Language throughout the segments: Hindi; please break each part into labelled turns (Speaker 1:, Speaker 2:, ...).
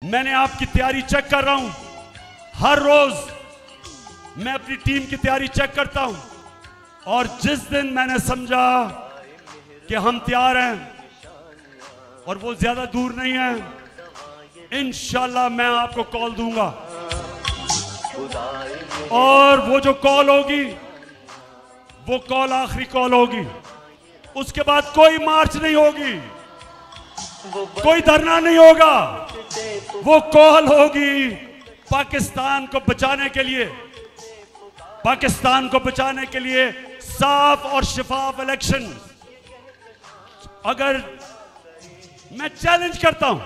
Speaker 1: मैंने आपकी तैयारी चेक कर रहा हूं। हर रोज मैं अपनी टीम की तैयारी चेक करता हूं और जिस दिन मैंने समझा कि हम तैयार हैं और वो ज्यादा दूर नहीं है, इंशाल्लाह मैं आपको कॉल दूंगा। और वो जो कॉल होगी वो कॉल आखिरी कॉल होगी। उसके बाद कोई मार्च नहीं होगी, कोई धरना नहीं होगा। वो कॉल होगी पाकिस्तान को बचाने के लिए, पाकिस्तान को बचाने के लिए साफ और शफाफ इलेक्शन। अगर मैं चैलेंज करता हूं,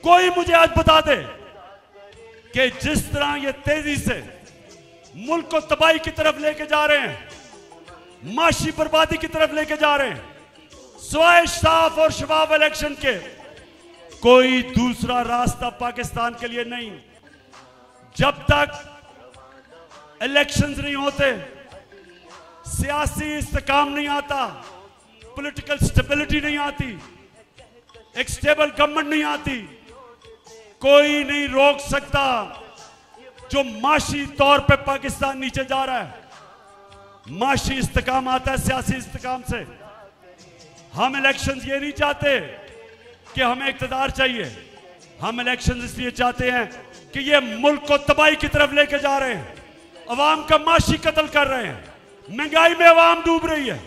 Speaker 1: कोई मुझे आज बता दे कि जिस तरह ये तेजी से मुल्क को तबाही की तरफ लेके जा रहे हैं, माशी बर्बादी की तरफ लेके जा रहे हैं, सिवाय साफ और शफाफ इलेक्शन के कोई दूसरा रास्ता पाकिस्तान के लिए नहीं। जब तक इलेक्शंस नहीं होते, सियासी इस्तेकाम नहीं आता, पॉलिटिकल स्टेबिलिटी नहीं आती, एक स्टेबल गवर्नमेंट नहीं आती, कोई नहीं रोक सकता जो माशी तौर पे पाकिस्तान नीचे जा रहा है। माशी इस्तेकाम आता है सियासी इस्तेकाम से। हम इलेक्शंस ये नहीं चाहते कि हमें इक़्तिदार चाहिए, हम इलेक्शंस इसलिए चाहते हैं कि ये मुल्क को तबाही की तरफ लेके जा रहे हैं, अवाम का माशी कत्ल कर रहे हैं, महंगाई में अवाम डूब रही है।